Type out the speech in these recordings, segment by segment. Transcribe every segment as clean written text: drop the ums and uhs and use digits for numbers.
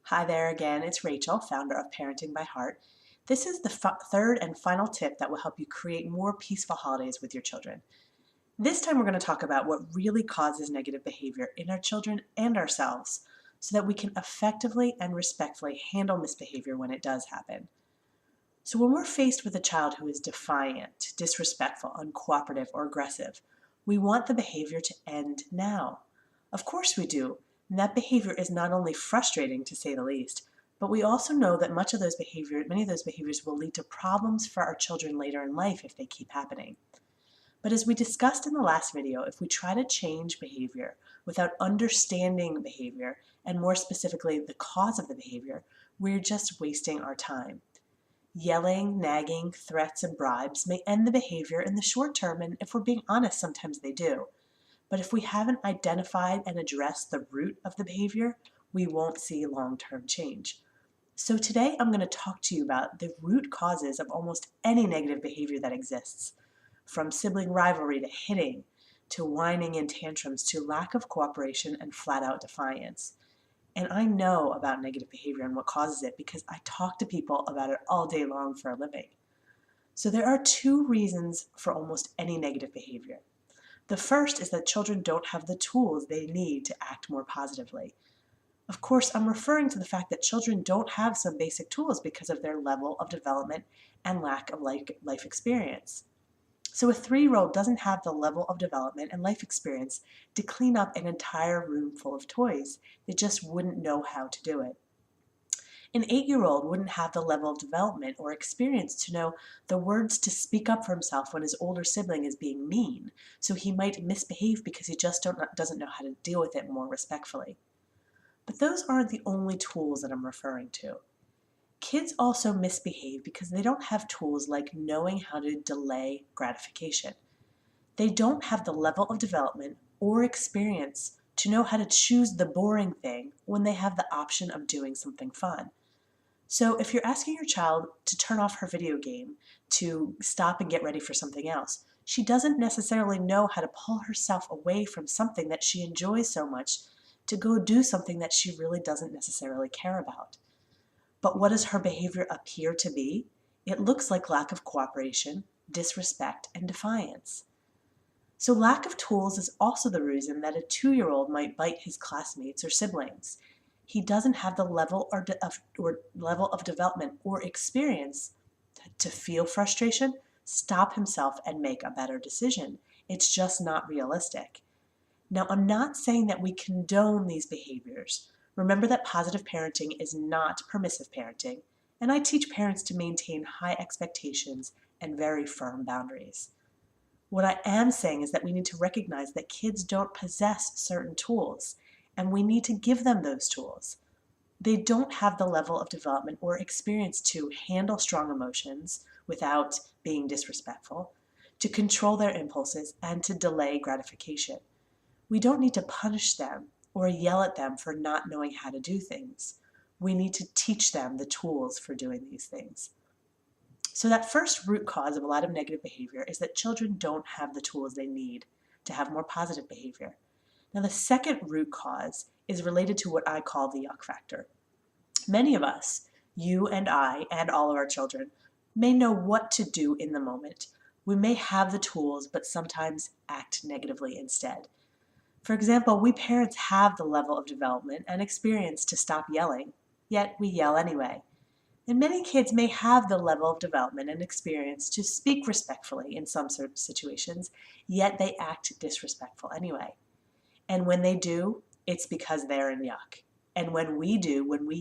Hi there again, it's Rachel, founder of Parenting by Heart. This is the third and final tip that will help you create more peaceful holidays with your children. This time we're going to talk about what really causes negative behavior in our children and ourselves so that we can effectively and respectfully handle misbehavior when it does happen. So when we're faced with a child who is defiant, disrespectful, uncooperative, or aggressive, we want the behavior to end now. Of course we do, and that behavior is not only frustrating to say the least, but we also know that many of those behaviors will lead to problems for our children later in life if they keep happening. But as we discussed in the last video, if we try to change behavior without understanding behavior, and more specifically the cause of the behavior, we're just wasting our time. Yelling, nagging, threats, and bribes may end the behavior in the short term, and if we're being honest, sometimes they do. But if we haven't identified and addressed the root of the behavior, we won't see long-term change. So today I'm going to talk to you about the root causes of almost any negative behavior that exists, from sibling rivalry to hitting, to whining and tantrums, to lack of cooperation and flat-out defiance. And I know about negative behavior and what causes it because I talk to people about it all day long for a living. So there are two reasons for almost any negative behavior. The first is that children don't have the tools they need to act more positively. Of course, I'm referring to the fact that children don't have some basic tools because of their level of development and lack of life experience. So a 3-year-old doesn't have the level of development and life experience to clean up an entire room full of toys. They just wouldn't know how to do it. An 8-year-old wouldn't have the level of development or experience to know the words to speak up for himself when his older sibling is being mean, so he might misbehave because he just doesn't know how to deal with it more respectfully. But those aren't the only tools that I'm referring to. Kids also misbehave because they don't have tools like knowing how to delay gratification. They don't have the level of development or experience to know how to choose the boring thing when they have the option of doing something fun. So if you're asking your child to turn off her video game, to stop and get ready for something else, she doesn't necessarily know how to pull herself away from something that she enjoys so much to go do something that she really doesn't necessarily care about. But what does her behavior appear to be? It looks like lack of cooperation, disrespect, and defiance. So lack of tools is also the reason that a 2-year-old might bite his classmates or siblings. He doesn't have the level of development or experience to feel frustration, stop himself, and make a better decision. It's just not realistic. Now, I'm not saying that we condone these behaviors. Remember that positive parenting is not permissive parenting, and I teach parents to maintain high expectations and very firm boundaries. What I am saying is that we need to recognize that kids don't possess certain tools, and we need to give them those tools. They don't have the level of development or experience to handle strong emotions without being disrespectful, to control their impulses, and to delay gratification. We don't need to punish them or yell at them for not knowing how to do things. We need to teach them the tools for doing these things. So that first root cause of a lot of negative behavior is that children don't have the tools they need to have more positive behavior. Now the second root cause is related to what I call the yuck factor. Many of us, you and I and all of our children, may know what to do in the moment. We may have the tools, but sometimes act negatively instead. For example, we parents have the level of development and experience to stop yelling, yet we yell anyway. And many kids may have the level of development and experience to speak respectfully in some sort of situations, yet they act disrespectful anyway. And when they do, it's because they're in yuck. And when we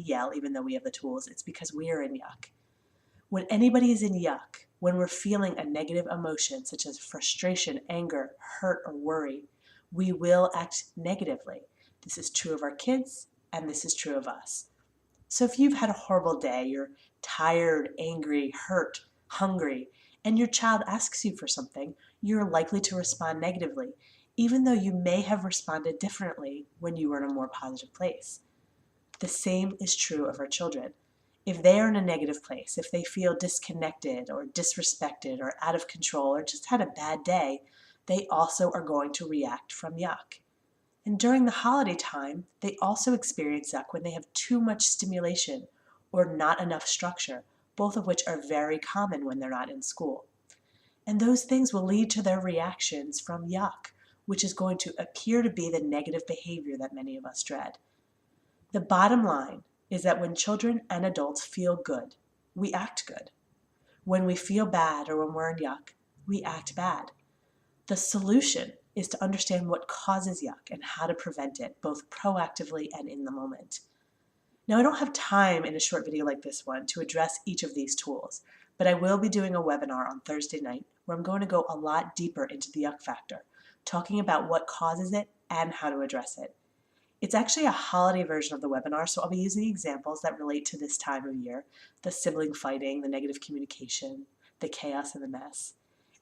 yell, even though we have the tools, it's because we are in yuck. When anybody is in yuck, when we're feeling a negative emotion such as frustration, anger, hurt, or worry, we will act negatively. This is true of our kids, and this is true of us. So if you've had a horrible day, you're tired, angry, hurt, hungry, and your child asks you for something, you're likely to respond negatively, even though you may have responded differently when you were in a more positive place. The same is true of our children. If they are in a negative place, if they feel disconnected or disrespected or out of control or just had a bad day, they also are going to react from yuck. And during the holiday time, they also experience yuck when they have too much stimulation or not enough structure, both of which are very common when they're not in school. And those things will lead to their reactions from yuck, which is going to appear to be the negative behavior that many of us dread. The bottom line is that when children and adults feel good, we act good. When we feel bad or when we're in yuck, we act bad. The solution is to understand what causes yuck and how to prevent it, both proactively and in the moment. Now, I don't have time in a short video like this one to address each of these tools, but I will be doing a webinar on Thursday night where I'm going to go a lot deeper into the yuck factor, talking about what causes it and how to address it. It's actually a holiday version of the webinar, so I'll be using examples that relate to this time of year, the sibling fighting, the negative communication, the chaos and the mess.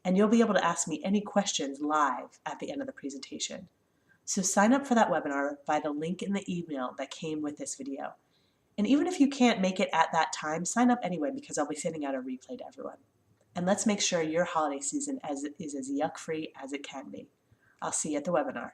And you'll be able to ask me any questions live at the end of the presentation. So sign up for that webinar via the link in the email that came with this video. And even if you can't make it at that time, sign up anyway because I'll be sending out a replay to everyone. And let's make sure your holiday season is as yuck-free as it can be. I'll see you at the webinar.